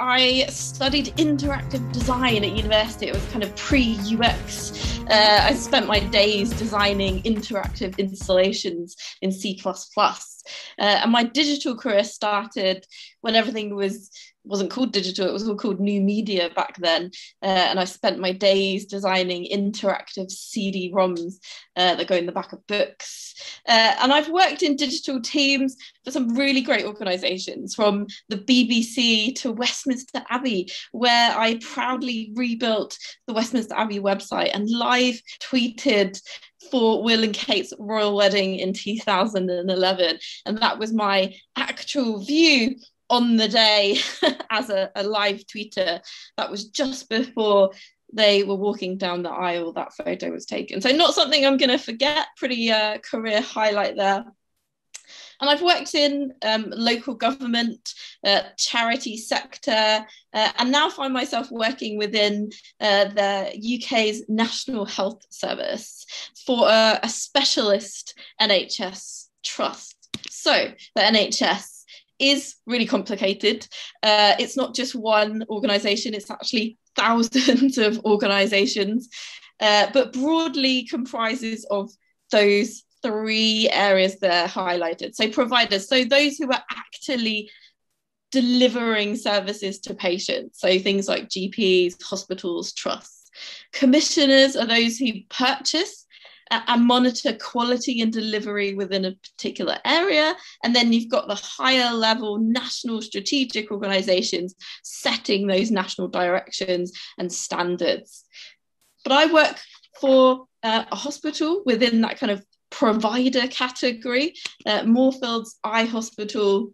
I studied interactive design at university. It was kind of pre-UX. I spent my days designing interactive installations in C++. And my digital career started when everything wasn't called digital, it was all called new media back then. And I spent my days designing interactive CD-ROMs that go in the back of books. And I've worked in digital teams for some really great organisations, from the BBC to Westminster Abbey, where I proudly rebuilt the Westminster Abbey website and live tweeted for Will and Kate's royal wedding in 2011. And that was my actual view on the day as a live tweeter. That was just before they were walking down the aisle that photo was taken. So not something I'm going to forget. Pretty career highlight there. And I've worked in local government, charity sector, and now find myself working within the UK's National Health Service for a specialist NHS trust. So the NHS is really complicated. It's not just one organisation, it's actually thousands of organisations, but broadly comprises of those three areas that are highlighted. So providers, so those who are actually delivering services to patients, so things like GPs, hospitals, trusts. Commissioners are those who purchase and monitor quality and delivery within a particular area. And then you've got the higher level national strategic organisations setting those national directions and standards. But I work for a hospital within that kind of provider category, Moorfields Eye Hospital,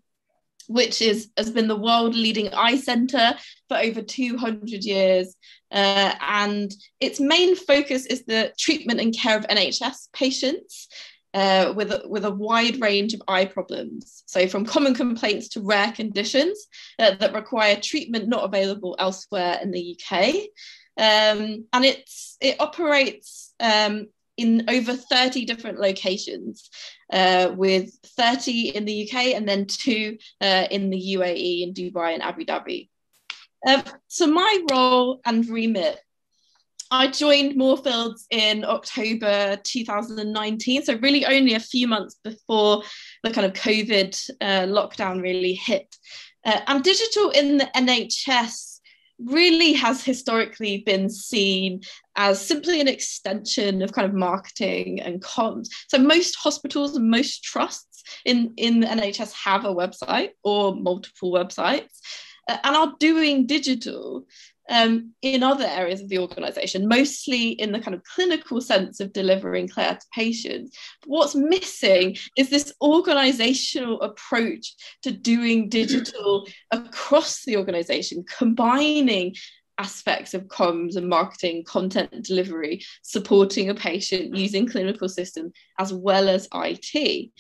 which has been the world leading eye centre for over 200 years. And its main focus is the treatment and care of NHS patients with a wide range of eye problems. So from common complaints to rare conditions that require treatment not available elsewhere in the UK. And it operates in over 30 different locations, with 30 in the UK and then 2 in the UAE, in Dubai and Abu Dhabi. So my role and remit, I joined Moorfields in October 2019, so really only a few months before the kind of COVID lockdown really hit. And digital in the NHS really has historically been seen as simply an extension of kind of marketing and comms. So most hospitals and most trusts in the NHS have a website or multiple websites, and are doing digital in other areas of the organisation, mostly in the kind of clinical sense of delivering care to patients. But what's missing is this organisational approach to doing digital across the organisation, combining aspects of comms and marketing, content delivery, supporting a patient using clinical systems as well as IT.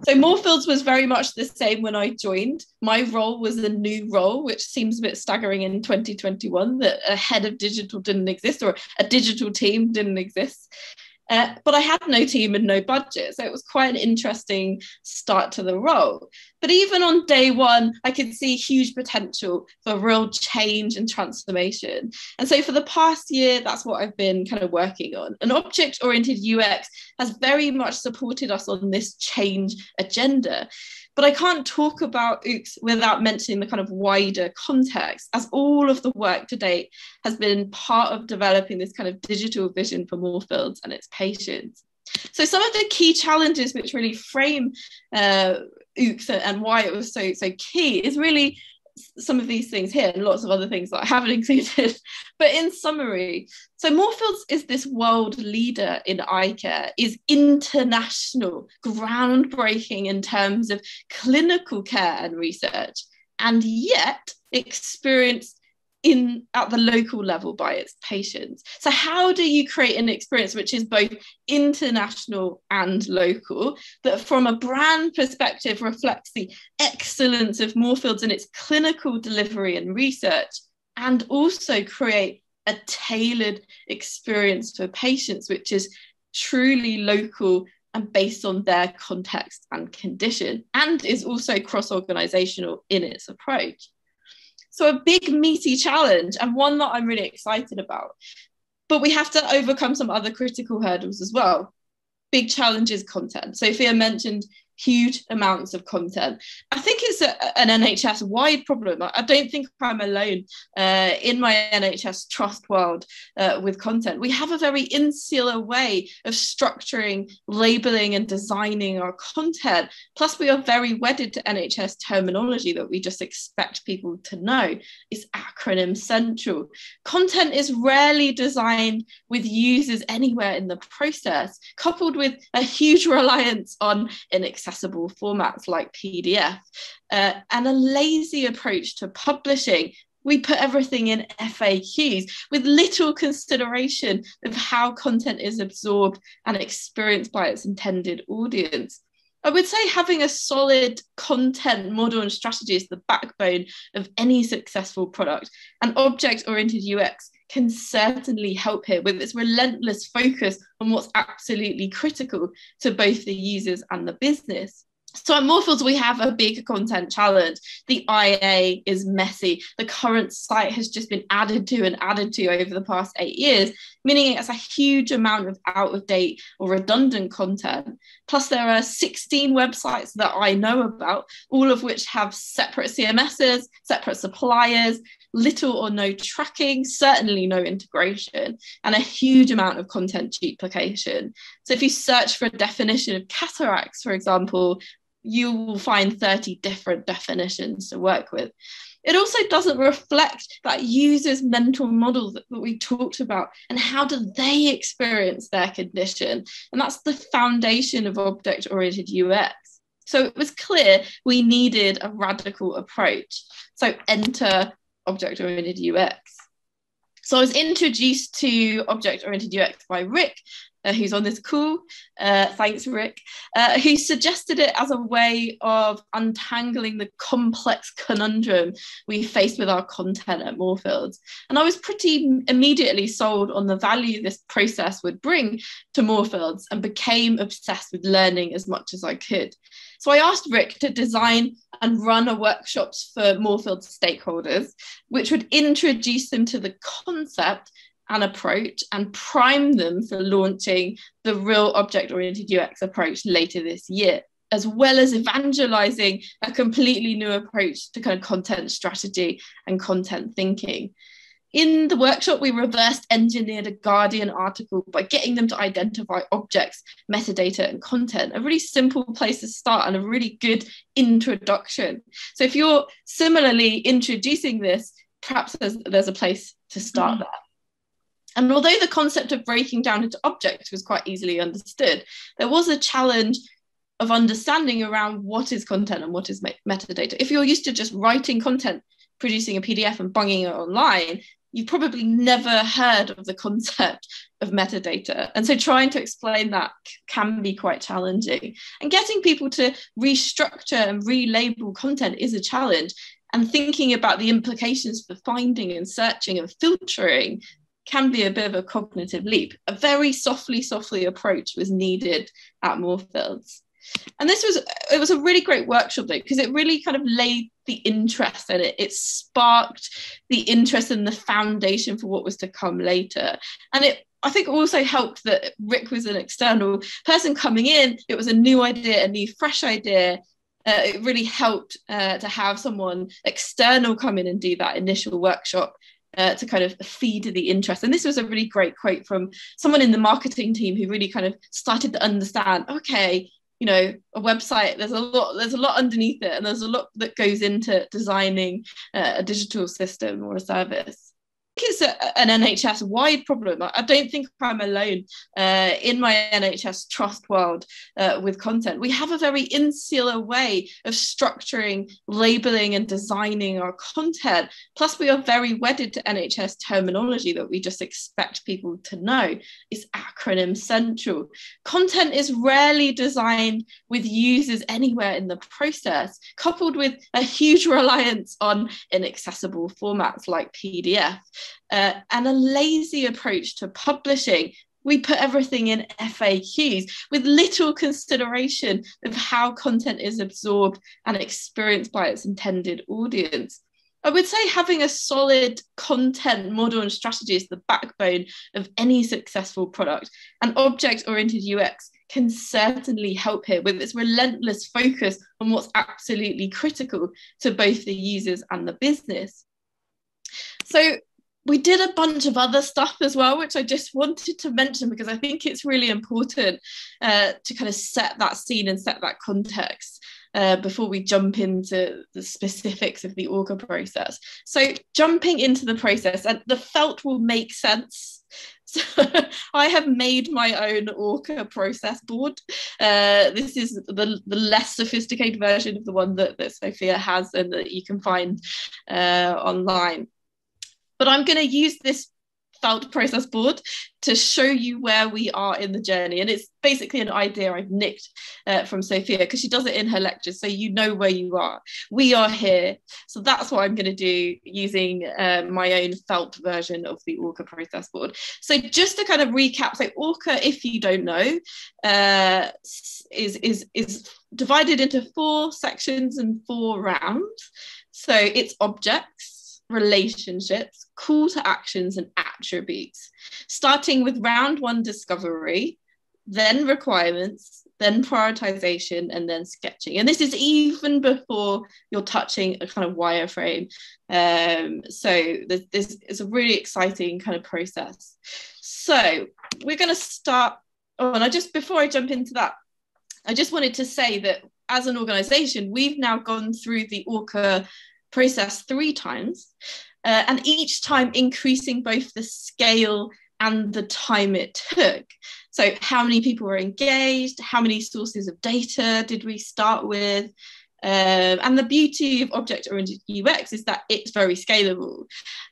So Moorfields was very much the same when I joined. My role was a new role, which seems a bit staggering in 2021 that a head of digital didn't exist or a digital team didn't exist. But I had no team and no budget, so it was quite an interesting start to the role. But even on day one, I could see huge potential for real change and transformation. And so for the past year, that's what I've been kind of working on. And object-oriented UX has very much supported us on this change agenda. But I can't talk about UX without mentioning the kind of wider context, as all of the work to date has been part of developing this kind of digital vision for Moorfields and its patients. So some of the key challenges which really frame UX and why it was so key is really some of these things here and lots of other things that I haven't included. But in summary, so Moorfields is this world leader in eye care, is international, groundbreaking in terms of clinical care and research, and yet experienced at the local level by its patients. So how do you create an experience which is both international and local, that from a brand perspective reflects the excellence of Moorfields in its clinical delivery and research, and also create a tailored experience for patients which is truly local and based on their context and condition, and is also cross-organisational in its approach? So a big meaty challenge, and one that I'm really excited about. But we have to overcome some other critical hurdles as well. Big challenge is content. Sophia mentioned huge amounts of content. I think it's an NHS wide problem. I don't think I'm alone in my NHS trust world with content. We have a very insular way of structuring, labeling and designing our content. Plus we are very wedded to NHS terminology that we just expect people to know. It's acronym central. Content is rarely designed with users anywhere in the process, coupled with a huge reliance on inaccessible formats like PDF and a lazy approach to publishing. We put everything in FAQs with little consideration of how content is absorbed and experienced by its intended audience. I would say having a solid content model and strategy is the backbone of any successful product, and object-oriented UX can certainly help here with its relentless focus on what's absolutely critical to both the users and the business. So at Moorfields, we have a big content challenge. The IA is messy. The current site has just been added to over the past 8 years, meaning it has a huge amount of out-of-date or redundant content. Plus, there are 16 websites that I know about, all of which have separate CMSs, separate suppliers, little or no tracking, certainly no integration, and a huge amount of content duplication. So if you search for a definition of cataracts, for example, you will find 30 different definitions to work with. It also doesn't reflect that user's mental model that we talked about and how do they experience their condition. And that's the foundation of object-oriented UX. So it was clear we needed a radical approach. So enter object-oriented UX. So I was introduced to object-oriented UX by Rick, who's on this call. Thanks, Rick, who suggested it as a way of untangling the complex conundrum we faced with our content at Moorfields. And I was pretty immediately sold on the value this process would bring to Moorfields and became obsessed with learning as much as I could. So I asked Rick to design and run a workshops for Moorfields stakeholders, which would introduce them to the concept and approach and prime them for launching the real object-oriented UX approach later this year, as well as evangelizing a completely new approach to kind of content strategy and content thinking. In the workshop, we reversed engineered a Guardian article by getting them to identify objects, metadata, and content, a really simple place to start and a really good introduction. So if you're similarly introducing this, perhaps there's a place to start there. And although the concept of breaking down into objects was quite easily understood, there was a challenge of understanding around what is content and what is metadata. If you're used to just writing content, producing a PDF and bunging it online, you've probably never heard of the concept of metadata. And so trying to explain that can be quite challenging. And getting people to restructure and relabel content is a challenge. And thinking about the implications for finding and searching and filtering can be a bit of a cognitive leap. A very softly approach was needed at Moorfields. And it was a really great workshop though, because it really kind of laid the interest in it. It sparked the interest in the foundation for what was to come later. And I think also helped that Rick was an external person coming in. It was a new idea, a new fresh idea. It really helped to have someone external come in and do that initial workshop to kind of feed the interest. And this was a really great quote from someone in the marketing team who really kind of started to understand, okay, you know, a website, there's a lot underneath it, and there's a lot that goes into designing a digital system or a service. It's an NHS wide problem. I don't think I'm alone in my NHS trust world with content. We have a very insular way of structuring, labeling and designing our content. Plus we are very wedded to NHS terminology that we just expect people to know. It's acronym central. Content is rarely designed with users anywhere in the process, coupled with a huge reliance on inaccessible formats like PDF. And a lazy approach to publishing. We put everything in FAQs with little consideration of how content is absorbed and experienced by its intended audience. I would say having a solid content model and strategy is the backbone of any successful product. And object-oriented UX can certainly help here with its relentless focus on what's absolutely critical to both the users and the business. So we did a bunch of other stuff as well, which I just wanted to mention because I think it's really important to kind of set that scene and set that context. Before we jump into the specifics of the Orca process. So jumping into the process, and the felt will make sense. So I have made my own Orca process board. This is the less sophisticated version of the one that Sophia has and that you can find online. But I'm going to use this felt process board to show you where we are in the journey. And it's basically an idea I've nicked from Sophia because she does it in her lectures, so you know where you are. We are here. So that's what I'm going to do using my own felt version of the Orca process board. So just to kind of recap, so Orca, if you don't know, is divided into 4 sections and 4 rounds. So it's objects, relationships, call to actions, and attributes, starting with round 1 discovery, then requirements, then prioritization, and then sketching. And this is even before you're touching a kind of wireframe. So this is a really exciting kind of process. So we're going to start. Oh, and before I jump into that, I just wanted to say that as an organization, we've now gone through the Orca process 3 times, and each time increasing both the scale and the time it took. So how many people were engaged, how many sources of data did we start with, and the beauty of object-oriented UX is that it's very scalable.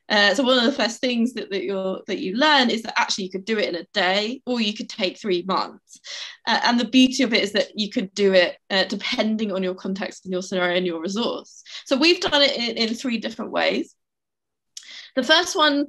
So one of the first things that you learn is that actually you could do it in a day, or you could take 3 months. And the beauty of it is that you could do it depending on your context and your scenario and your resource. So we've done it in 3 different ways. The first one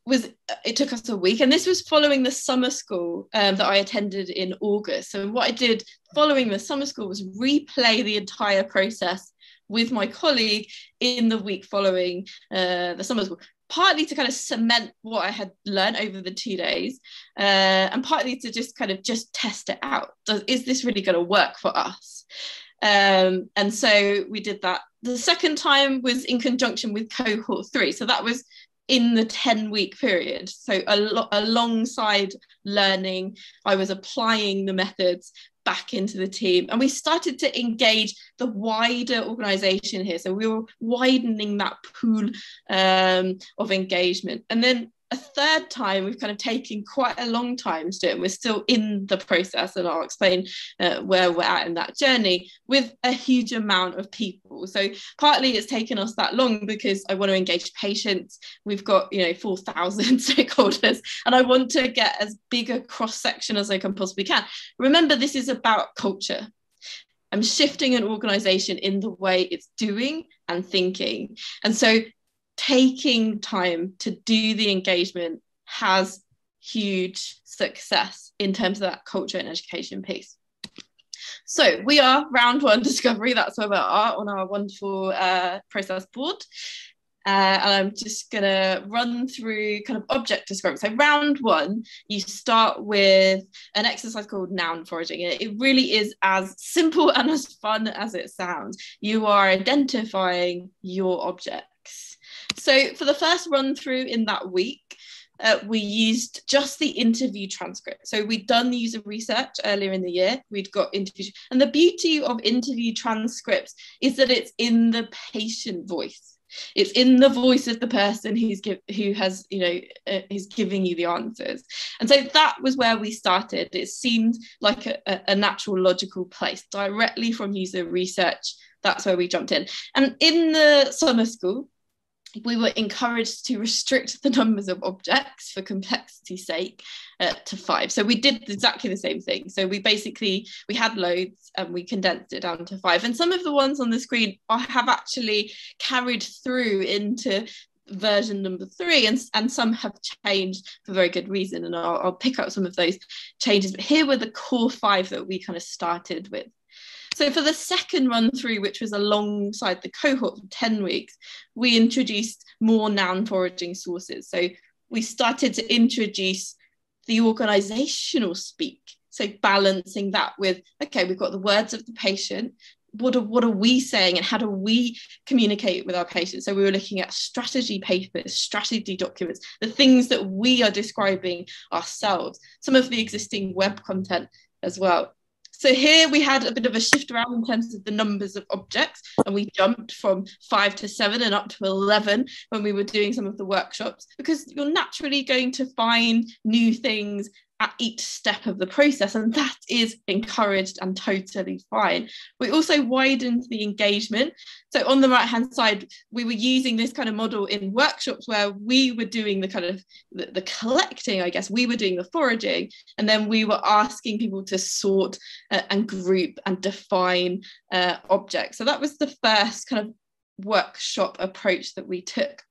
was, it took us a week, and this was following the summer school that I attended in August. So what I did following the summer school was replay the entire process with my colleague in the week following the summer school, partly to kind of cement what I had learned over the 2 days, and partly to just test it out. Is this really going to work for us? And so we did that. The second time was in conjunction with cohort 3. So that was in the 10-week period. So alongside learning, I was applying the methods back into the team, and we started to engage the wider organization here. So we were widening that pool of engagement. And then a third time, we've kind of taken quite a long time to do it, and we're still in the process, and I'll explain where we're at in that journey, with a huge amount of people. So partly it's taken us that long because I want to engage patients. We've got 4,000 stakeholders, and I want to get as big a cross-section as I can possibly can. Remember, this is about culture. I'm shifting an organization in the way it's doing and thinking. And so taking time to do the engagement has huge success in terms of that culture and education piece. So we are round 1 discovery. That's where we are on our wonderful process board. And I'm just going to run through kind of object discovery. So round 1, you start with an exercise called noun foraging. It really is as simple and as fun as it sounds. You are identifying your objects. So for the first run through in that week, we used just the interview transcript. So we'd done user research earlier in the year. We'd got interviews. And the beauty of interview transcripts is that it's in the patient voice. It's in the voice of the person who's giving you the answers. And so that was where we started. It seemed like a natural, logical place. Directly from user research, that's where we jumped in. And in the summer school, we were encouraged to restrict the numbers of objects for complexity's sake to 5. So we did exactly the same thing. So we had loads and we condensed it down to 5. And some of the ones on the screen have actually carried through into version number 3, and some have changed for very good reason. And I'll pick up some of those changes. But here were the core 5 that we kind of started with. So for the second run through, which was alongside the cohort for 10 weeks, we introduced more noun foraging sources. So we started to introduce the organisational speak. So balancing that with, okay, we've got the words of the patient. What are we saying, and how do we communicate with our patients? So we were looking at strategy papers, strategy documents, the things that we are describing ourselves, some of the existing web content as well. So here we had a bit of a shift around in terms of the numbers of objects, and we jumped from 5 to 7 and up to 11 when we were doing some of the workshops, because you're naturally going to find new things at each step of the process, and that is encouraged and totally fine. We also widened the engagement. So on the right hand side, we were using this kind of model in workshops where we were doing the kind of the collecting, I guess, we were doing the foraging, and then we were asking people to sort and group and define objects. So that was the first kind of workshop approach that we took.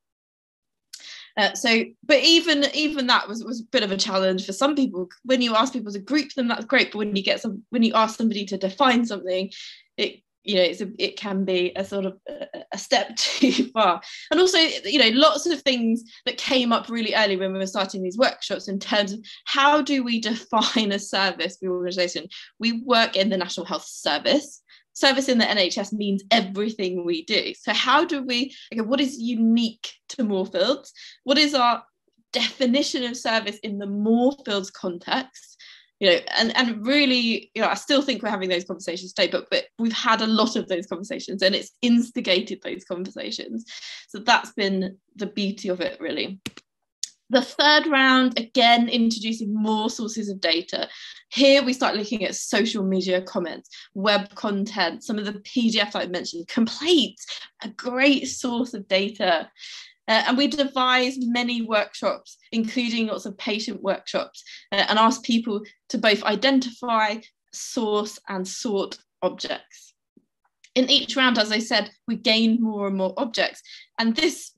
But even that was a bit of a challenge for some people. When you ask people to group them, that's great, but when you ask somebody to define something, it can be a sort of a step too far. And also, lots of things that came up really early when we were starting these workshops in terms of how do we define a service for your organisation. We work in the National Health Service. Service in the NHS means everything we do. So how do we, what is unique to Moorfields? What is our definition of service in the Moorfields context? And really, I still think we're having those conversations today, but we've had a lot of those conversations, and it's instigated those conversations. So that's been the beauty of it, really. The third round, again, introducing more sources of data. Here we start looking at social media comments, web content, some of the PDFs I mentioned, complaints, a great source of data. And we devised many workshops, including lots of patient workshops, and asked people to both identify, source, and sort objects. In each round, as I said, we gained more and more objects. And this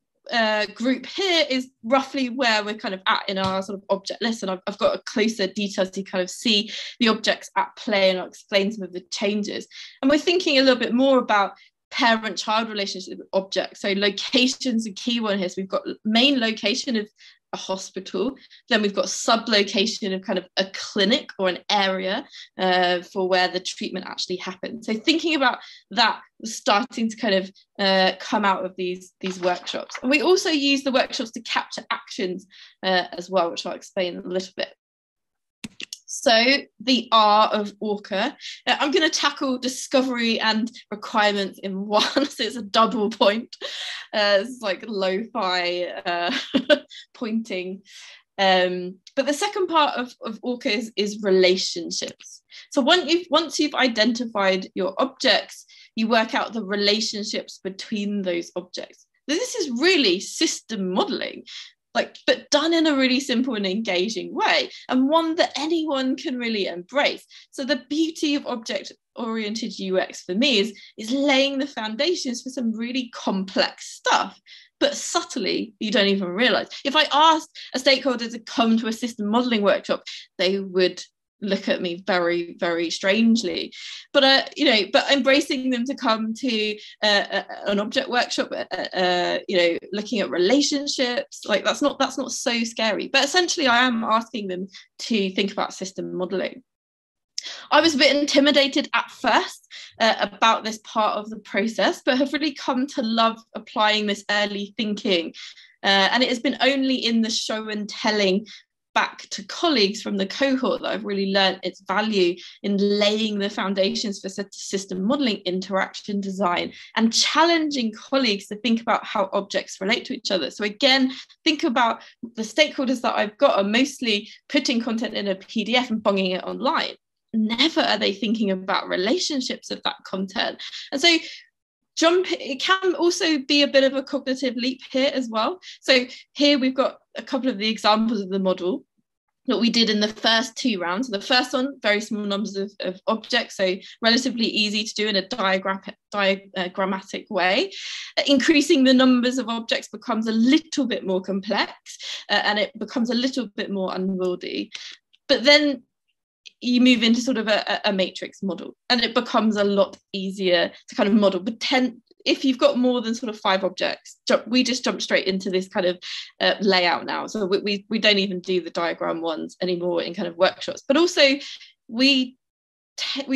group here is roughly where we're kind of at in our sort of object list, and I've got a closer detail to kind of see the objects at play, and I'll explain some of the changes. And we're thinking a little bit more about parent-child relationship with objects. So location's a key one here. So we've got main location of a hospital, then we've got sub-location of kind of a clinic or an area for where the treatment actually happens. So thinking about that was starting to kind of come out of these workshops. And we also use the workshops to capture actions as well, which I'll explain a little bit. So the R of ORCA, I'm going to tackle discovery and requirements in one, so it's a double point. It's like lo-fi pointing. But the second part of ORCA is relationships. So once you've identified your objects, you work out the relationships between those objects. This is really system modelling, but done in a really simple and engaging way, and one that anyone can really embrace. So the beauty of object-oriented UX for me is laying the foundations for some really complex stuff, but subtly you don't even realise. If I asked a stakeholder to come to a system modelling workshop, they would look at me very, very strangely. But but embracing them to come to an object workshop, looking at relationships, that's not so scary. But essentially, I am asking them to think about system modelling. I was a bit intimidated at first about this part of the process, but have really come to love applying this early thinking. And it has been only in the show and telling back to colleagues from the cohort that I've really learned its value in laying the foundations for system modelling, interaction design, and challenging colleagues to think about how objects relate to each other. So again, think about the stakeholders that I've got are mostly putting content in a PDF and bunging it online. Never are they thinking about relationships of that content. And so it can also be a bit of a cognitive leap here as well. So here we've got a couple of the examples of the model that we did in the first 2 rounds. So the first one, very small numbers of objects, so relatively easy to do in a diagrammatic way. Increasing the numbers of objects becomes a little bit more complex, and it becomes a little bit more unwieldy. But then you move into sort of a matrix model, and it becomes a lot easier to kind of model. But if you've got more than sort of 5 objects, we just jump straight into this kind of layout now. So we don't even do the diagram ones anymore in kind of workshops. But also we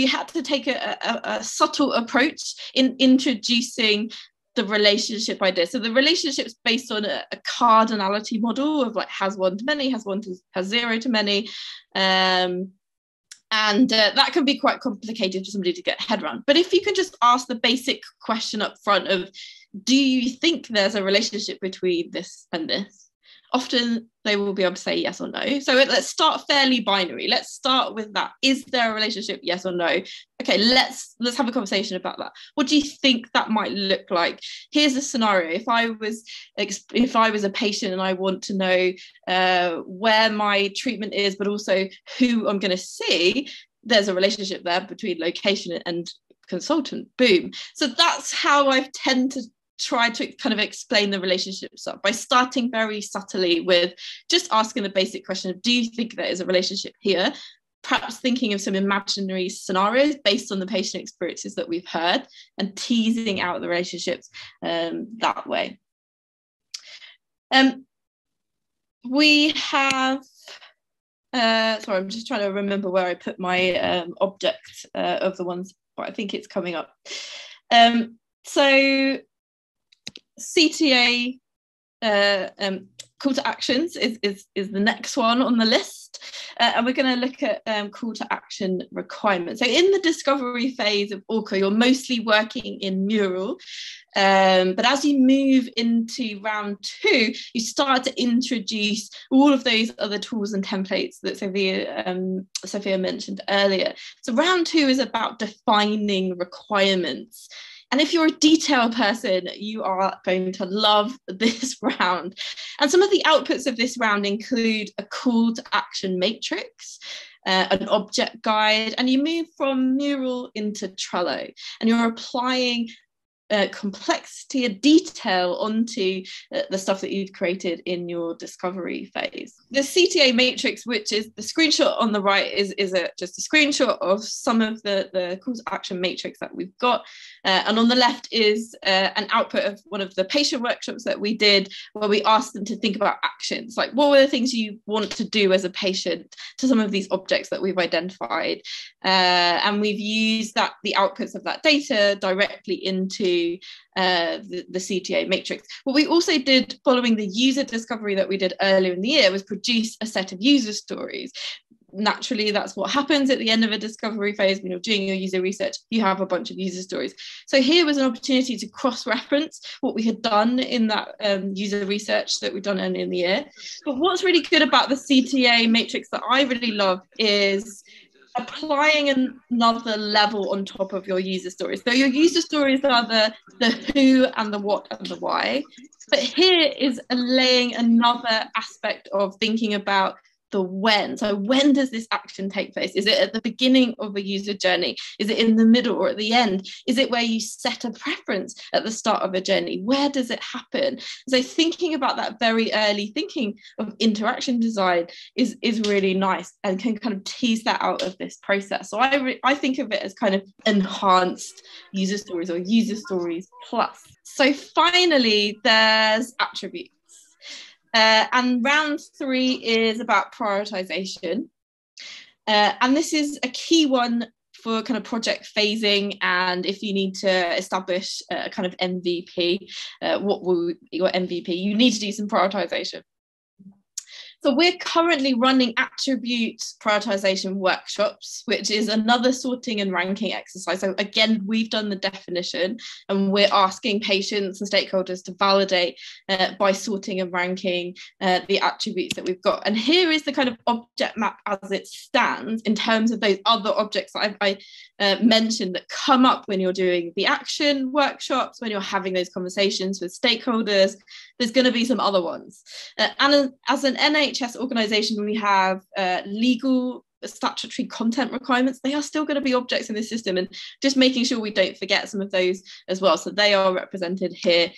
had to take a subtle approach in introducing the relationship idea. So the relationship's based on a cardinality model of like has one to many, has zero to many. And that can be quite complicated for somebody to get head around. But if you can just ask the basic question up front of, do you think there's a relationship between this and this? Often they will be able to say yes or no. So let's start fairly binary. Let's start with that. Is there a relationship, yes or no? Okay, let's have a conversation about that. What do you think that might look like? Here's a scenario. If I was a patient and I want to know where my treatment is, but also who I'm going to see, there's a relationship there between location and consultant. Boom. So that's how I tend to try to kind of explain the relationships up, by starting very subtly with just asking the basic question of, do you think there is a relationship here? Perhaps thinking of some imaginary scenarios based on the patient experiences that we've heard, and teasing out the relationships that way. We have, sorry, I'm just trying to remember where I put my object of the ones, but I think it's coming up. So CTA call to actions is the next one on the list, and we're going to look at call to action requirements. So in the discovery phase of ORCA, you're mostly working in Mural, but as you move into round 2, you start to introduce all of those other tools and templates that Sophia mentioned earlier. So round 2 is about defining requirements. And if you're a detail person, you are going to love this round. And some of the outputs of this round include a call to action matrix, an object guide, and you move from Mural into Trello, and you're applying complexity and detail onto the stuff that you've created in your discovery phase. The CTA matrix, which is the screenshot on the right, is just a screenshot of some of the call to action matrix that we've got. And on the left is an output of one of the patient workshops that we did, where we asked them to think about actions, like what were the things you want to do as a patient to some of these objects that we've identified. And we've used the outputs of that data directly into the CTA matrix. What we also did following the user discovery that we did earlier in the year was produce a set of user stories. Naturally, that's what happens at the end of a discovery phase. When you're doing your user research, you have a bunch of user stories. So here was an opportunity to cross-reference what we had done in that user research that we've done earlier in the year. But what's really good about the CTA matrix that I really love is applying another level on top of your user stories. So your user stories are the who and the what and the why. But here is laying another aspect of thinking about the when. So when does this action take place? Is it at the beginning of a user journey? Is it in the middle or at the end? Is it where you set a preference at the start of a journey? Where does it happen? So thinking about that very early thinking of interaction design is really nice, and can kind of tease that out of this process. So I think of it as kind of enhanced user stories, or user stories plus. So finally, there's attributes. And round 3 is about prioritization. And this is a key one for kind of project phasing, and if you need to establish a kind of MVP, what will your MVP? You need to do some prioritization. So we're currently running attribute prioritization workshops, which is another sorting and ranking exercise. So again, we've done the definition, and we're asking patients and stakeholders to validate by sorting and ranking the attributes that we've got. And here is the kind of object map as it stands in terms of those other objects that I mentioned that come up when you're doing the action workshops, when you're having those conversations with stakeholders. There's going to be some other ones. And as an NHS organisation, we have legal statutory content requirements, they are still going to be objects in the system, and just making sure we don't forget some of those as well. So they are represented here.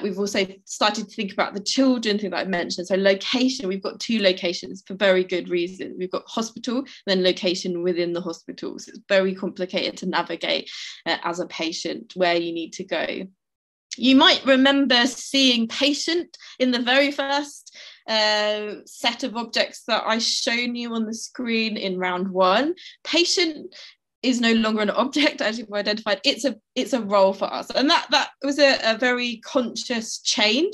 We've also started to think about the children thing that I mentioned. So location, we've got 2 locations for very good reason. We've got hospital, then location within the hospital. So it's very complicated to navigate as a patient where you need to go. You might remember seeing patient in the very first set of objects that I shown you on the screen in round 1. Patient is no longer an object, as you've identified. It's a role for us, and that was a very conscious change.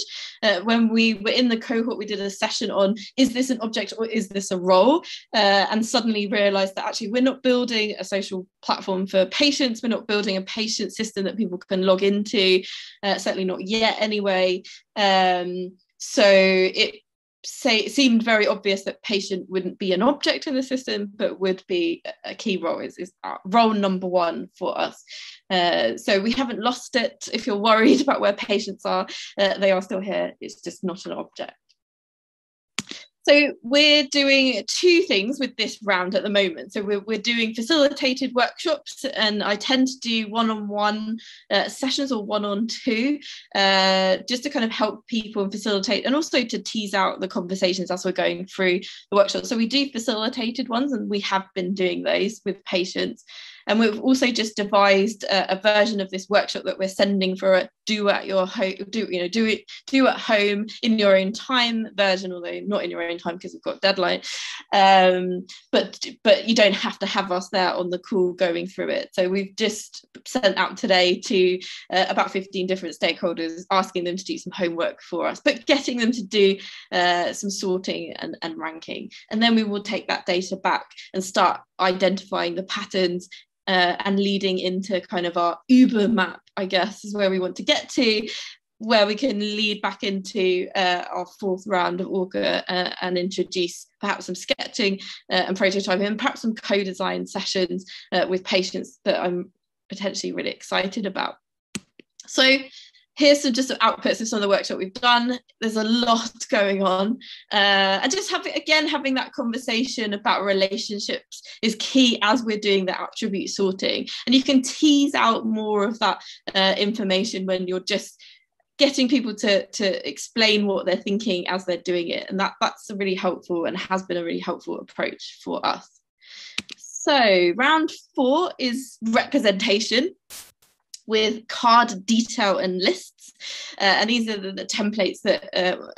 When we were in the cohort, we did a session on, is this an object or is this a role, and suddenly realized that actually we're not building a social platform for patients, we're not building a patient system that people can log into, certainly not yet anyway. So it seemed very obvious that patient wouldn't be an object in the system, but would be a key role, is role number 1 for us. So we haven't lost it. If you're worried about where patients are, they are still here. It's just not an object. So we're doing 2 things with this round at the moment. So we're doing facilitated workshops, and I tend to do one-on-one sessions or one-on-2, just to kind of help people and facilitate, and also to tease out the conversations as we're going through the workshop. So we do facilitated ones, and we have been doing those with patients. And we've also just devised a version of this workshop that we're sending for a do at home in your own time version, although not in your own time because we've got a deadline. But you don't have to have us there on the call going through it. So we've just sent out today to about 15 different stakeholders, asking them to do some homework for us, but getting them to do some sorting and ranking. And then we will take that data back and start identifying the patterns, and leading into kind of our Uber map, I guess, is where we want to get to, where we can lead back into our 4th round of Orca and introduce perhaps some sketching and prototyping, and perhaps some co-design sessions with patients that I'm potentially really excited about. So here's some outputs of some of the workshop we've done. There's a lot going on. And just having that conversation about relationships is key as we're doing the attribute sorting. And you can tease out more of that information when you're just getting people to explain what they're thinking as they're doing it. And that's a really helpful, and has been a really helpful approach for us. So round 4 is representation, with card detail and lists, and these are the templates that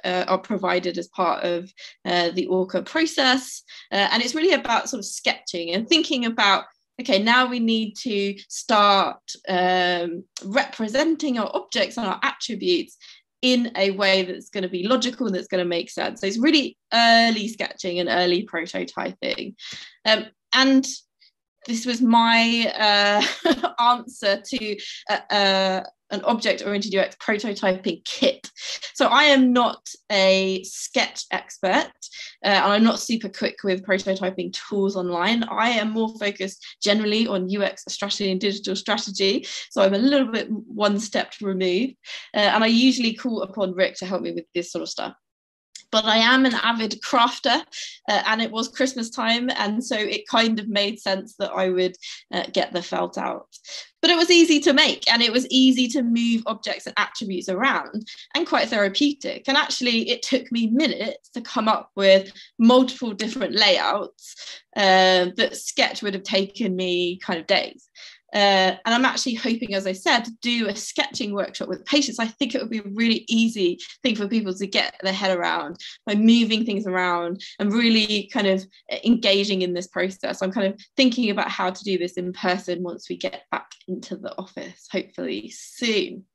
are provided as part of the Orca process, and it's really about sort of sketching and thinking about, okay, now we need to start representing our objects and our attributes in a way that's going to be logical and that's going to make sense. So it's really early sketching and early prototyping, and this was my answer to an object-oriented UX prototyping kit. So I am not a sketch expert, and I'm not super quick with prototyping tools online. I am more focused generally on UX strategy and digital strategy. So I'm a little bit one step removed, and I usually call upon Rick to help me with this sort of stuff. But I am an avid crafter, and it was Christmas time, and so it kind of made sense that I would get the felt out. But it was easy to make, and it was easy to move objects and attributes around, and quite therapeutic. And actually, it took me minutes to come up with multiple different layouts that Sketch would have taken me kind of days. And I'm actually hoping, as I said, to do a sketching workshop with patients. I think it would be a really easy thing for people to get their head around by moving things around and really kind of engaging in this process. I'm kind of thinking about how to do this in person once we get back into the office, hopefully soon.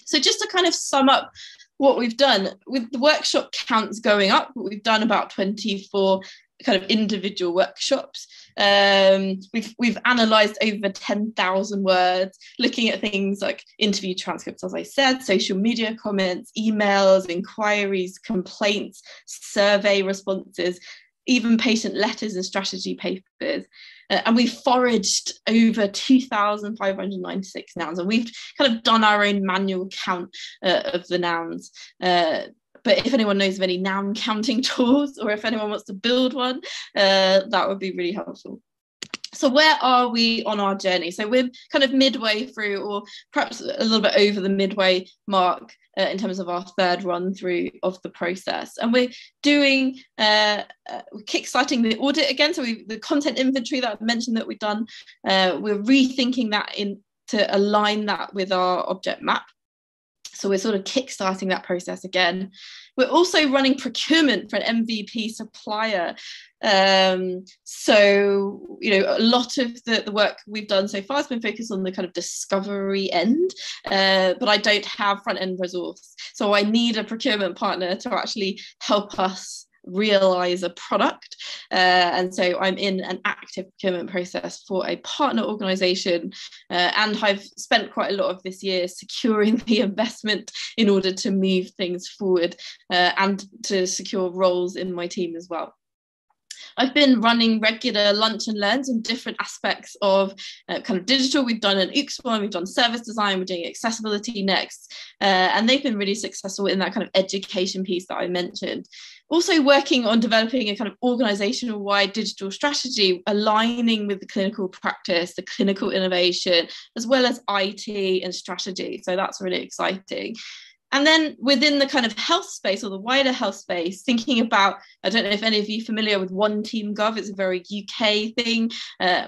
So just to kind of sum up what we've done, with the workshop counts going up, we've done about 24 kind of individual workshops. We've analysed over 10,000 words, looking at things like interview transcripts, as I said, social media comments, emails, inquiries, complaints, survey responses, even patient letters and strategy papers. And we've foraged over 2,596 nouns, and we've kind of done our own manual count of the nouns. But if anyone knows of any noun counting tools, or if anyone wants to build one, that would be really helpful. So where are we on our journey? So we're kind of midway through, or perhaps a little bit over the midway mark in terms of our third run through of the process. And we're doing, kickstarting the audit again. So the content inventory that I mentioned that we've done, we're rethinking that to align that with our object map. So we're sort of kickstarting that process again. We're also running procurement for an MVP supplier. So, a lot of the work we've done so far has been focused on the kind of discovery end, but I don't have front end resource. So I need a procurement partner to actually help us realize a product. And so I'm in an active procurement process for a partner organization, and I've spent quite a lot of this year securing the investment in order to move things forward, and to secure roles in my team as well. I've been running regular lunch and learns in different aspects of kind of digital. We've done an UX one, we've done service design, we're doing accessibility next, and they've been really successful in that kind of education piece that I mentioned. Also working on developing a kind of organizational wide digital strategy, aligning with the clinical practice, the clinical innovation, as well as IT and strategy. So that's really exciting. And then within the kind of health space, or the wider health space, thinking about, I don't know if any of you are familiar with One Team Gov, it's a very UK thing,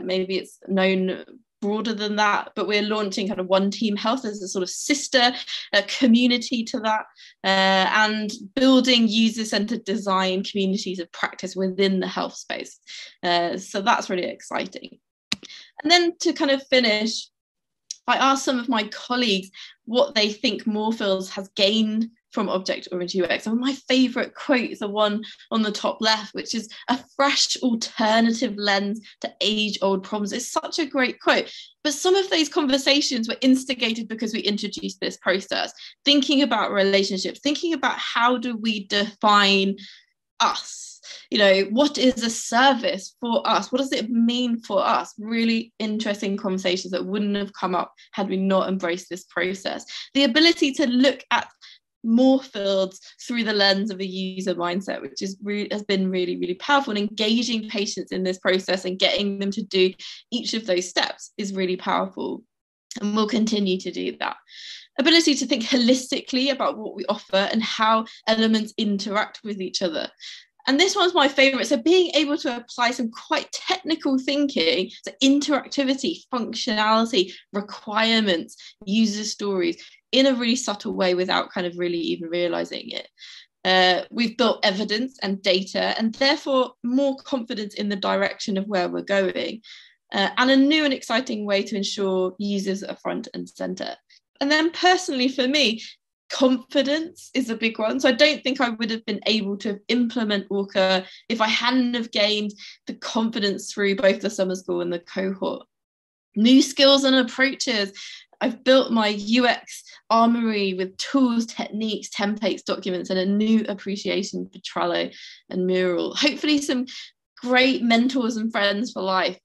maybe it's known broader than that, but we're launching kind of One Team Health as a sort of sister community to that, and building user-centered design communities of practice within the health space. So that's really exciting. And then to kind of finish, I asked some of my colleagues what they think Moorfields has gained from object-oriented UX. And my favourite quote is the one on the top left, which is a fresh alternative lens to age-old problems. It's such a great quote. But some of those conversations were instigated because we introduced this process, thinking about relationships, thinking about how do we define us? What is a service for us? What does it mean for us? Really interesting conversations that wouldn't have come up had we not embraced this process. The ability to look at Moorfields through the lens of a user mindset, which has been really, really powerful, and engaging patients in this process and getting them to do each of those steps is really powerful, and we'll continue to do that. Ability to think holistically about what we offer and how elements interact with each other. And this one's my favorite. So being able to apply some quite technical thinking, so interactivity, functionality, requirements, user stories, in a really subtle way without kind of really even realizing it. We've built evidence and data, and therefore more confidence in the direction of where we're going, and a new and exciting way to ensure users are front and center. And then personally for me, confidence is a big one. So I don't think I would have been able to implement Orca if I hadn't have gained the confidence through both the summer school and the cohort. New skills and approaches. I've built my UX armory with tools, techniques, templates, documents, and a new appreciation for Trello and Mural. Hopefully some great mentors and friends for life.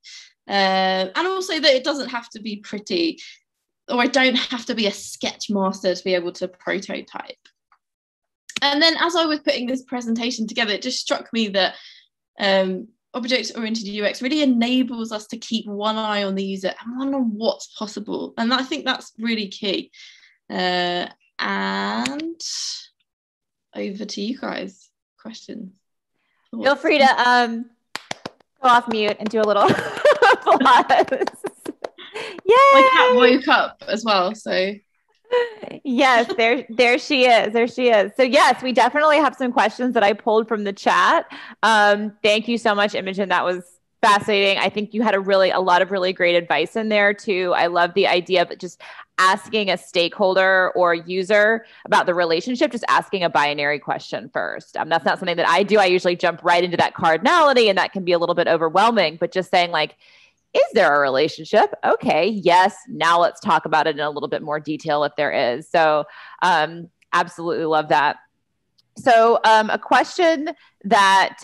And also that it doesn't have to be pretty, or I don't have to be a sketch master to be able to prototype. And then as I was putting this presentation together, it just struck me that object-oriented UX really enables us to keep one eye on the user and one on what's possible. And I think that's really key. And over to you guys. Questions? Feel free to go off mute and do a little applause. Yay! My cat woke up as well, so yes, there she is. There she is. So yes, we definitely have some questions that I pulled from the chat. Thank you so much, Imogen. That was fascinating. I think you had a lot of really great advice in there too. I love the idea of just asking a stakeholder or user about the relationship, just asking a binary question first. That's not something that I do. I usually jump right into that cardinality, and that can be a little bit overwhelming, but just saying like, is there a relationship? Okay, yes. Now let's talk about it in a little bit more detail if there is. So absolutely love that. So a question that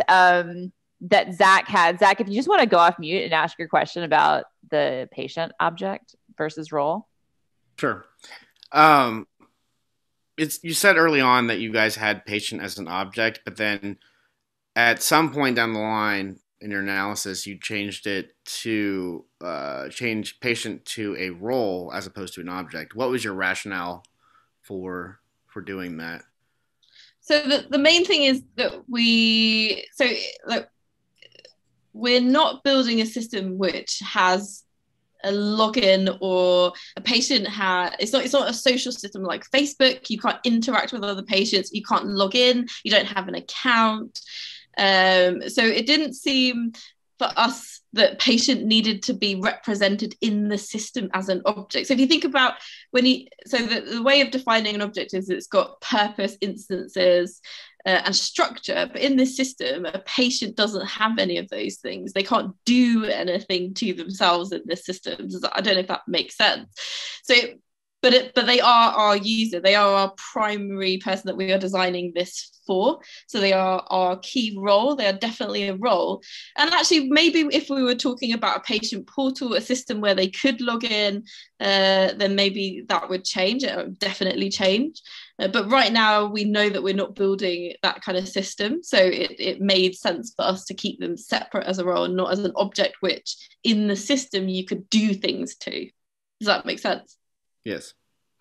that Zach had. Zach, if you just want to go off mute and ask your question about the patient object versus role. Sure. you said early on that you guys had patient as an object, but then at some point down the line in your analysis, you changed it to change patient to a role as opposed to an object. What was your rationale for doing that? So the main thing is that we're not building a system which has a login, or a patient it's not a social system like Facebook. You can't interact with other patients, you can't log in, you don't have an account. So it didn't seem for us that patient needed to be represented in the system as an object. So if you think about the way of defining an object is it's got purpose, instances, and structure. But in this system, a patient doesn't have any of those things. They can't do anything to themselves in this system. I don't know if that makes sense. So, but they are our user. They are our primary person that we are designing this for. So they are our key role. They are definitely a role. And actually, maybe if we were talking about a patient portal, a system where they could log in, then maybe that would change. It would definitely change. But right now, we know that we're not building that kind of system. So it made sense for us to keep them separate as a role, not as an object, which in the system you could do things to. Does that make sense? Yes.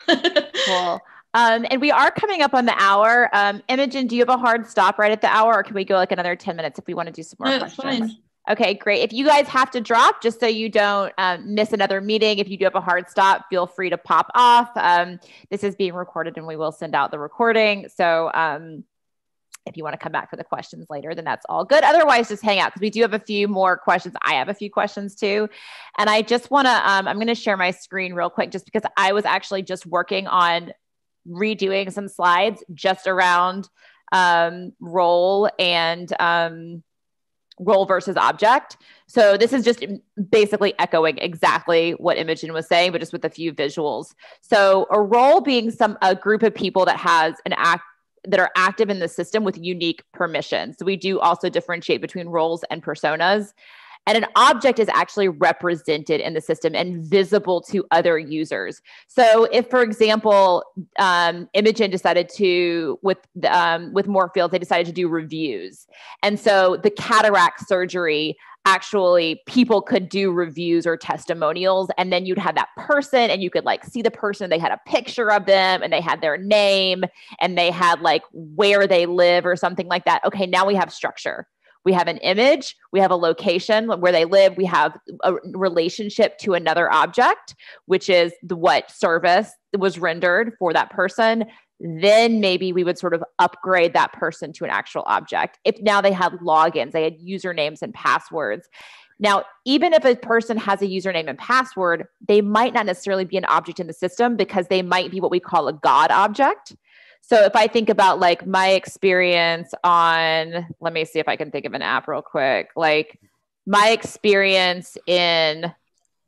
Cool. And we are coming up on the hour. Imogen, do you have a hard stop right at the hour, or can we go like another 10 minutes if we want to do some more questions? Fine. Okay, great. If you guys have to drop, just so you don't miss another meeting, if you do have a hard stop, feel free to pop off. This is being recorded and we will send out the recording. So if you want to come back for the questions later, then that's all good. Otherwise, just hang out because we do have a few more questions. I have a few questions too. And I just want to, I'm going to share my screen real quick just because I was actually just working on redoing some slides just around role and role versus object. So this is just basically echoing exactly what Imogen was saying, but just with a few visuals. So a role being a group of people that has that are active in the system with unique permissions. So we do also differentiate between roles and personas. And an object is actually represented in the system and visible to other users. So if, for example, Imogen decided to, with Moorfields, they decided to do reviews. And so the cataract surgery, actually people could do reviews or testimonials, and then you'd have that person and you could like see the person, they had a picture of them and they had their name and they had like where they live or something like that. Okay, now we have structure. We have an image, we have a location where they live, we have a relationship to another object, which is what service was rendered for that person. Then maybe we would sort of upgrade that person to an actual object. If now they had logins, they had usernames and passwords. Now, even if a person has a username and password, they might not necessarily be an object in the system because they might be what we call a God object. So if I think about like my experience on, let me see if I can think of an app real quick, like my experience in,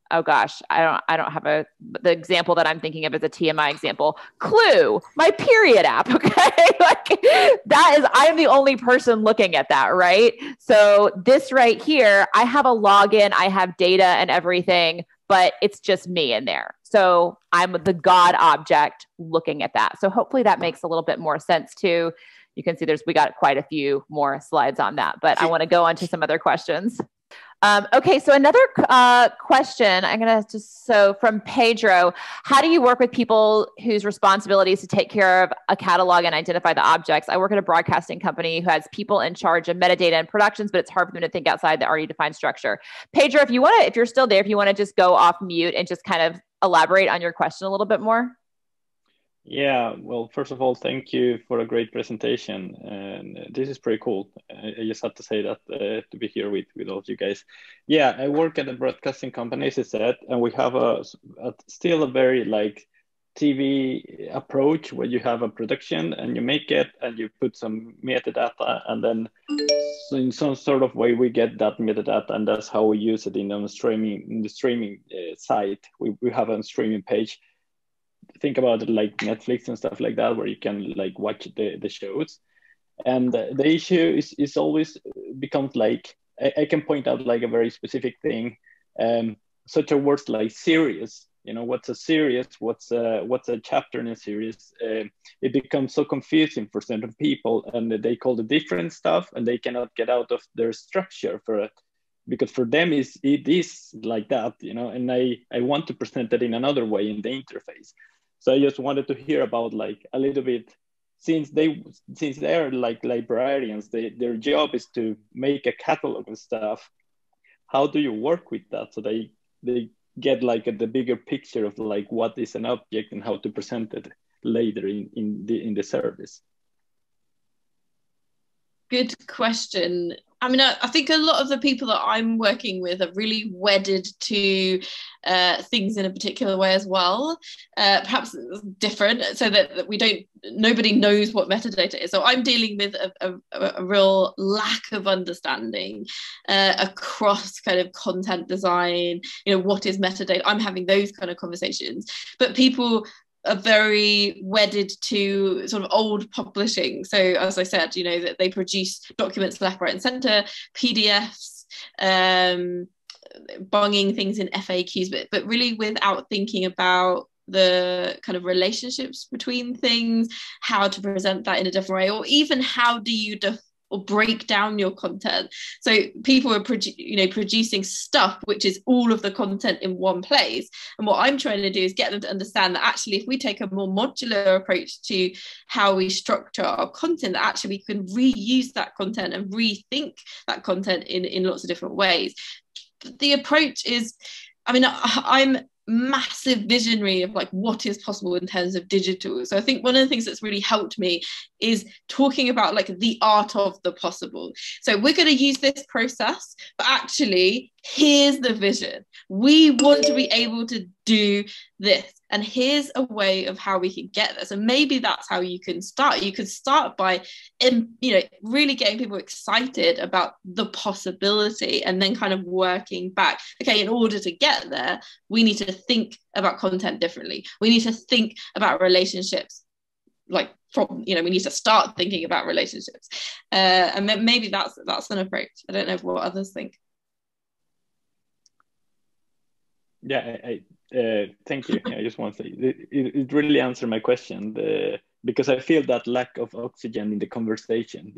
oh gosh, I don't have the example that I'm thinking of as a TMI example. Clue, my period app, okay? Like that is, I'm the only person looking at that, right? So this right here, I have a login, I have data and everything, but it's just me in there. So I'm the God object looking at that. So hopefully that makes a little bit more sense too. You can see we got quite a few more slides on that, but I want to go on to some other questions. Okay, so another question, from Pedro, how do you work with people whose responsibility is to take care of a catalog and identify the objects? I work at a broadcasting company who has people in charge of metadata and productions, but it's hard for them to think outside the already defined structure. Pedro, if you're still there, if you want to just go off mute and just kind of elaborate on your question a little bit more. Yeah, well, first of all, thank you for a great presentation. And this is pretty cool. I just have to say that to be here with all of you guys. Yeah, I work at a broadcasting company, as I said, and we have still a very like TV approach where you have a production and you make it and you put some metadata, and then in some sort of way we get that metadata, and that's how we use it in the streaming site. We have a streaming page. Think about it like Netflix and stuff like that, where you can like watch the shows. And the issue is always becomes like, I can point out like a very specific thing, such a word like serious. what's a series, what's a chapter in a series. It becomes so confusing for certain people, and they call the different stuff, and they cannot get out of their structure for it, because for them it is like that, and I want to present it in another way in the interface. So I just wanted to hear about like a little bit, since they are like librarians, their job is to make a catalog of stuff. How do you work with that so they get like the bigger picture of like what is an object and how to present it later in the service? Good question. I mean, I think a lot of the people that I'm working with are really wedded to things in a particular way as well, perhaps different, so that nobody knows what metadata is. So I'm dealing with a real lack of understanding across kind of content design, what is metadata. I'm having those kind of conversations, but people are very wedded to sort of old publishing. So as I said, that they produce documents left, right and center, PDFs, bunging things in FAQs, but really without thinking about the kind of relationships between things, how to present that in a different way, or even how do you or break down your content. So people are producing stuff which is all of the content in one place, and what I'm trying to do is get them to understand that actually if we take a more modular approach to how we structure our content, that actually we can reuse that content and rethink that content in lots of different ways. The approach is, I'm massive visionary of like what is possible in terms of digital. So I think one of the things that's really helped me is talking about like the art of the possible. So we're going to use this process, but actually here's the vision. We want to be able to do this, and here's a way of how we can get there. So maybe that's how you can start. You could start by really getting people excited about the possibility, and then kind of working back. Okay, in order to get there, we need to think about content differently. We need to think about relationships we need to start thinking about relationships, and maybe that's an approach. I don't know what others think. Yeah, thank you. I just want to say it really answered my question, because I feel that lack of oxygen in the conversation.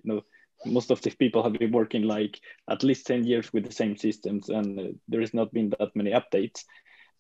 Most of the people have been working like at least 10 years with the same systems, and there has not been that many updates.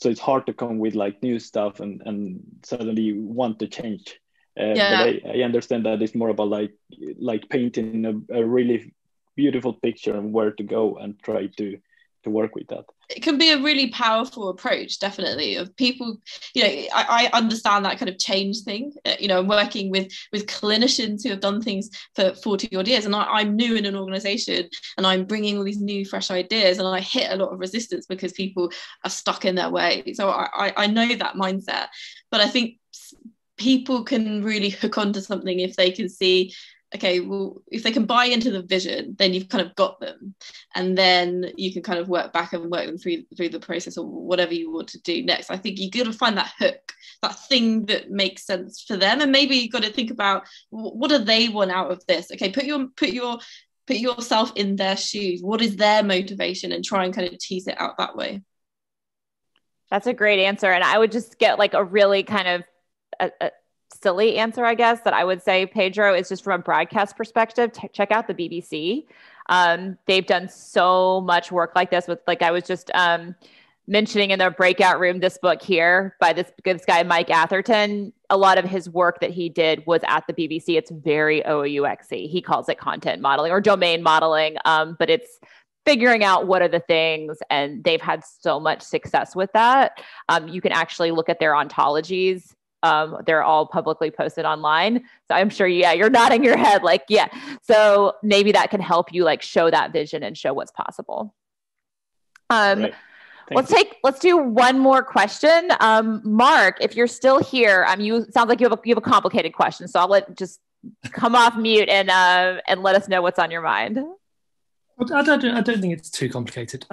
So it's hard to come with like new stuff and suddenly you want to change. But I understand that it's more about like painting a really beautiful picture and where to go and try to work with that. It can be a really powerful approach, definitely, of people. I understand that kind of change thing. I'm working with clinicians who have done things for 40 odd years, and I'm new in an organization, and I'm bringing all these new fresh ideas, and I hit a lot of resistance because people are stuck in their way. So I know that mindset, but I think people can really hook onto something if they can see, okay, well, if they can buy into the vision, then you've kind of got them, and then you can kind of work back and work them through the process or whatever you want to do next. I think you've got to find that hook, that thing that makes sense for them, and maybe you've got to think about what do they want out of this. Okay, put yourself in their shoes. What is their motivation, and try and kind of tease it out that way. That's a great answer, and I would just get like a really kind of a silly answer, I guess, that I would say, Pedro, is just from a broadcast perspective, check out the BBC. They've done so much work like this with, like I was just mentioning in the breakout room, this book here by this guy, Mike Atherton. A lot of his work that he did was at the BBC. It's very OUXy. He calls it content modeling or domain modeling, but it's figuring out what are the things, and they've had so much success with that. You can actually look at their ontologies. They're all publicly posted online. So I'm sure, you're nodding your head like, yeah. So maybe that can help you like show that vision and show what's possible. Right. Let's do one more question. Mark, if you're still here, sounds like you have a complicated question. So I'll just come off mute and let us know what's on your mind. I don't think it's too complicated.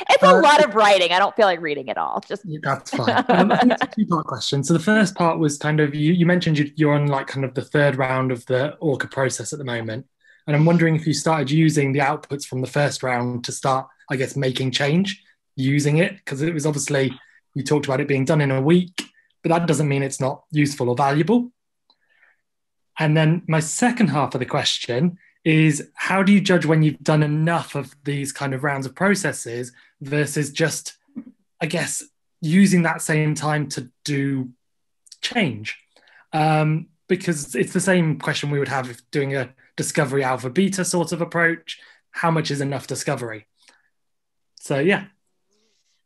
It's a lot of writing. I don't feel like reading it all. That's fine. I think it's a two-part question. So the first part was kind of, you mentioned you're on like kind of the third round of the Orca process at the moment. And I'm wondering if you started using the outputs from the first round to start, I guess, making change, using it, because it was obviously, You talked about it being done in a week, but that doesn't mean it's not useful or valuable. And then my second half of the question is, how do you judge when you've done enough of these kind of rounds of processes versus just, I guess, using that same time to do change? Because it's the same question we would have if doing a discovery alpha beta sort of approach. How much is enough discovery? So, yeah.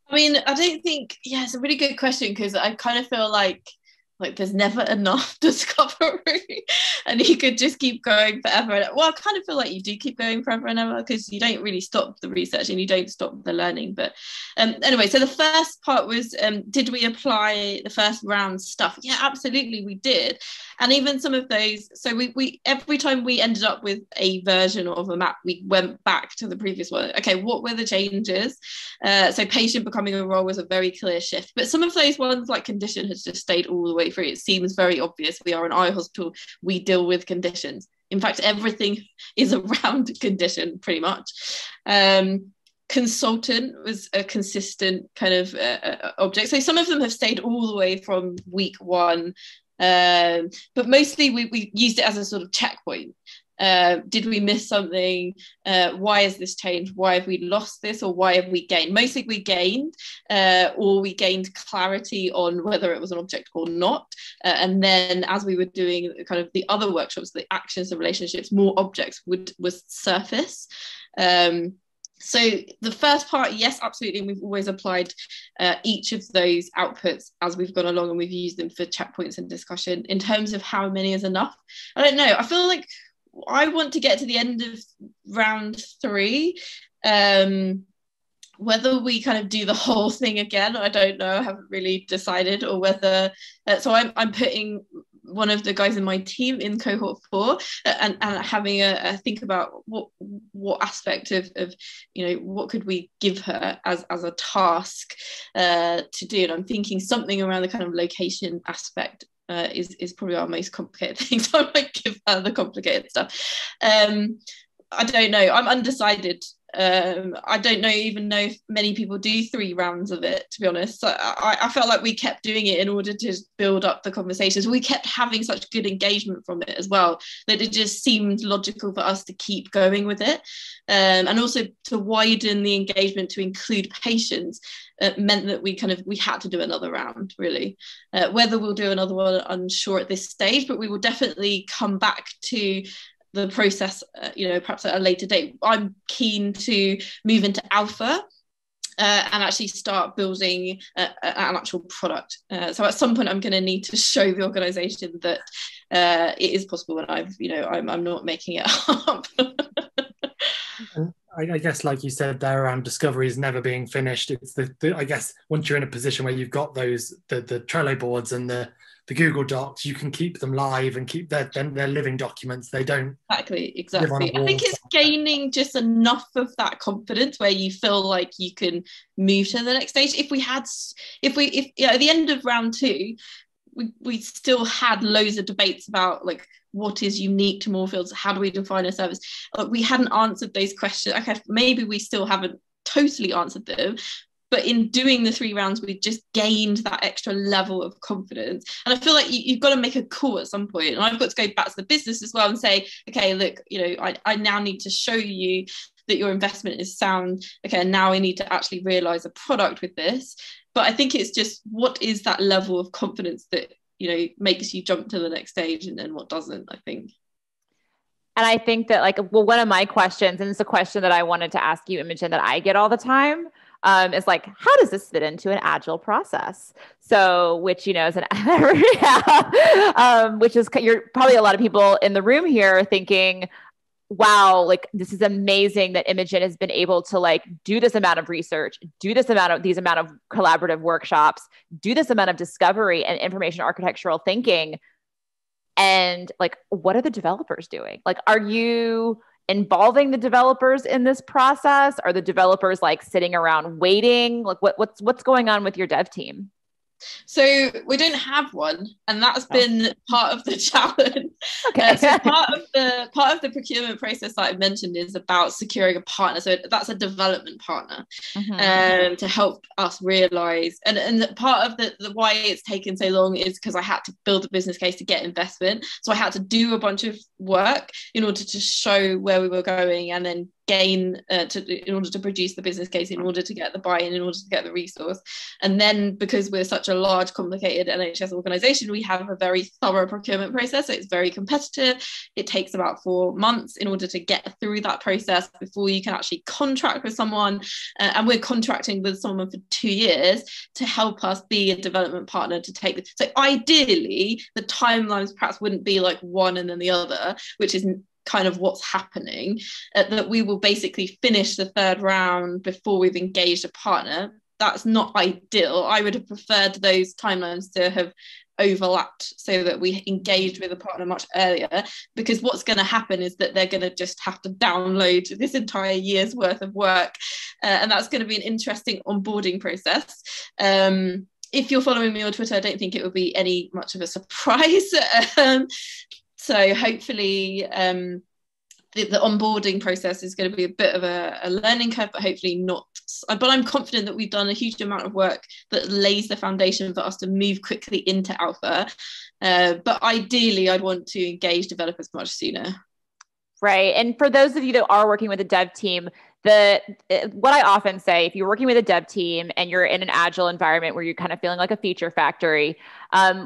I mean, I don't think, it's a really good question, because I kind of feel like there's never enough discovery and you could just keep going forever. Well, I kind of feel like you do keep going forever and ever, because you don't really stop the research and you don't stop the learning. But anyway, so the first part was, did we apply the first round stuff? Yeah, absolutely, we did. And even some of those, so we every time we ended up with a version of a map, we went back to the previous one. Okay, what were the changes? So patient becoming a role was a very clear shift. But some of those ones, like condition, has just stayed all the way through. It seems very obvious. We are an eye hospital. We deal with conditions. In fact, everything is around condition, pretty much. Consultant was a consistent kind of object. So some of them have stayed all the way from week one. But mostly we used it as a sort of checkpoint. Did we miss something? Why has this changed? Why have we lost this? Or why have we gained? Mostly we gained, or we gained clarity on whether it was an object or not. And then as we were doing kind of the other workshops, the actions and relationships, more objects would surface. So the first part, yes, absolutely. And we've always applied each of those outputs as we've gone along, and we've used them for checkpoints and discussion. In terms of how many is enough, I don't know. I feel like I want to get to the end of round 3. Whether we kind of do the whole thing again, I don't know. I haven't really decided, or whether. So I'm putting one of the guys in my team in cohort 4 and having a think about what aspect of what could we give her as a task to do. And I'm thinking something around the kind of location aspect is probably our most complicated thing. So I might give her the complicated stuff. I don't know. I'm undecided. I don't even know if many people do 3 rounds of it, to be honest. So I felt like we kept doing it in order to build up the conversations. We kept having such good engagement from it as well, that it just seemed logical for us to keep going with it. And also to widen the engagement to include patients meant that we had to do another round, really. Whether we'll do another one, I'm unsure at this stage, but we will definitely come back to the process, perhaps at a later date. I'm keen to move into alpha and actually start building an actual product. So at some point, I'm going to need to show the organisation that it is possible, and I'm not making it up. I guess, like you said there, around discovery is never being finished. It's I guess once you're in a position where you've got those the Trello boards and the Google Docs, you can keep them live and keep their living documents. They don't exactly. I think it's gaining just enough of that confidence where you feel like you can move to the next stage. If at the end of round 2, we still had loads of debates about like what is unique to Moorfields, how do we define a service? We hadn't answered those questions. Okay, maybe we still haven't totally answered them, but in doing the 3 rounds, we just gained that extra level of confidence. And I feel like you've got to make a call at some point. And I've got to go back to the business as well and say, okay, look, I now need to show you that your investment is sound. Okay, and now I need to actually realize a product with this. But I think it's just, what is that level of confidence that, makes you jump to the next stage, and then what doesn't, I think. And I think that one of my questions, and it's a question that I wanted to ask you, Imogen, that I get all the time, is like, how does this fit into an agile process? So, which, is which is, you're probably, a lot of people in the room here are thinking, wow, this is amazing that Imogen has been able to do this amount of research, do these amount of collaborative workshops, do this amount of discovery and information architectural thinking. And what are the developers doing? Are you involving the developers in this process? Are the developers sitting around waiting? What's going on with your dev team? So we don't have one, and that's been part of the challenge. Okay. So part of the procurement process that I mentioned is about securing a partner. So that's a development partner to help us realize. And part of the why it's taken so long is because I had to build a business case to get investment. So I had to do a bunch of work in order to show where we were going, and then in order to produce the business case, in order to get the buy-in, in order to get the resource. And then because we're such a large, complicated NHS organization, we have a very thorough procurement process. So it's very competitive. It takes about 4 months in order to get through that process before you can actually contract with someone. And we're contracting with someone for 2 years to help us be a development partner to take it. So ideally, the timelines perhaps wouldn't be like one and then the other, which is kind of what's happening, that we will basically finish the 3rd round before we've engaged a partner. That's not ideal. I would have preferred those timelines to have overlapped so that we engaged with a partner much earlier, because what's going to happen is that they're going to just have to download this entire year's worth of work, and that's going to be an interesting onboarding process. If you're following me on Twitter, I don't think it would be any much of a surprise. So hopefully the onboarding process is going to be a bit of a learning curve, but hopefully not. But I'm confident that we've done a huge amount of work that lays the foundation for us to move quickly into alpha. But ideally, I'd want to engage developers much sooner. Right. And for those of you that are working with a dev team, what I often say, if you're working with a dev team and you're in an agile environment where you're kind of feeling like a feature factory,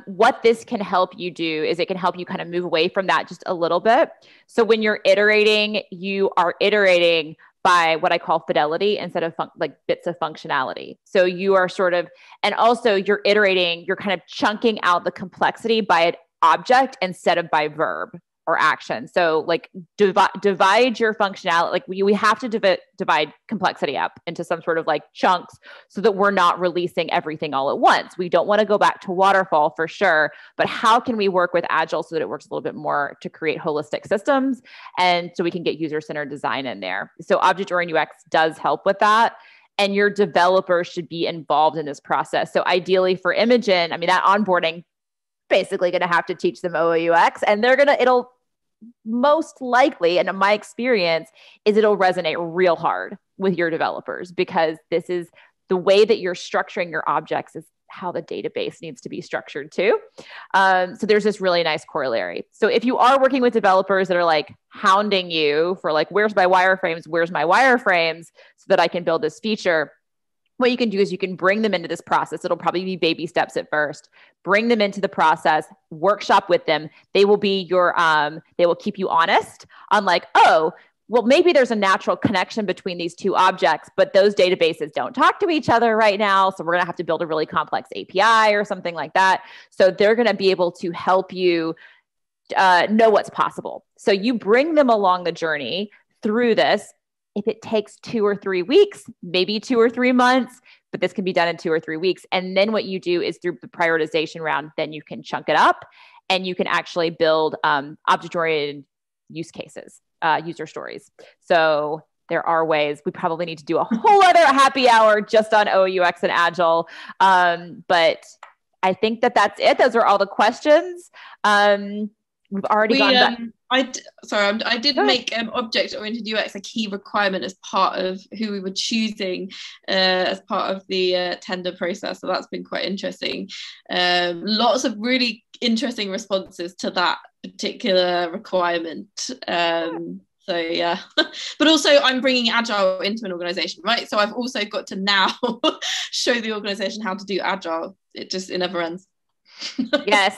what this can help you do is it can help you kind of move away from that just a little bit. So when you're iterating, you are iterating by what I call fidelity instead of like bits of functionality. So you are and also you're iterating, you're kind of chunking out the complexity by an object instead of by verb or action. So like divide your functionality. Like we have to divide complexity up into some sort of like chunks so that we're not releasing everything all at once. We don't want to go back to waterfall for sure, but how can we work with agile so that it works a little bit more to create holistic systems, and so we can get user-centered design in there. So object-oriented UX does help with that. And your developers should be involved in this process. So ideally for Imogen, I mean, that onboarding basically going to have to teach them OOUX, and it'll most likely, and in my experience, it'll resonate real hard with your developers, because this is the way that you're structuring your objects is how the database needs to be structured too. So there's this really nice corollary. So if you are working with developers that are like hounding you for like, where's my wireframes so that I can build this feature, what you can do is you can bring them into this process. It'll probably be baby steps at first. Bring them into the process, workshop with them. They will be they will keep you honest on like, oh, well, maybe there's a natural connection between these two objects, but those databases don't talk to each other right now. So we're going to have to build a really complex API or something like that. So they're going to be able to help you know what's possible. So you bring them along the journey through this. If it takes 2 or 3 weeks, maybe 2 or 3 months, but this can be done in 2 or 3 weeks. And then what you do is through the prioritization round, then you can chunk it up and you can actually build object-oriented use cases, user stories. So there are ways. We probably need to do a whole other happy hour just on OUX and Agile. But I think that's it. Those are all the questions. We've already gone back. I did make object-oriented UX a key requirement as part of who we were choosing as part of the tender process. So that's been quite interesting. Lots of really interesting responses to that particular requirement. So yeah, but also I'm bringing Agile into an organization, right? So I've also got to now show the organization how to do Agile. It never ends. Yes.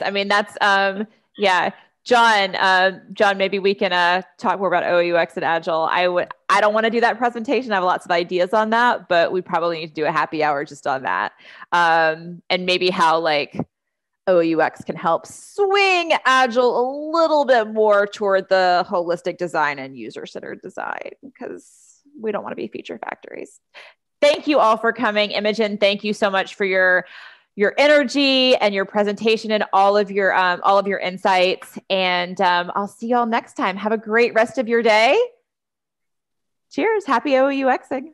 I mean, that's, yeah. John, maybe we can talk more about OUX and Agile. I don't want to do that presentation. I have lots of ideas on that, but we probably need to do a happy hour just on that. And maybe how like OUX can help swing Agile a little bit more toward the holistic design and user-centered design, because we don't want to be feature factories. Thank you all for coming. Imogen, thank you so much for your energy and your presentation and all of your insights. And I'll see you all next time. Have a great rest of your day. Cheers. Happy OUXing.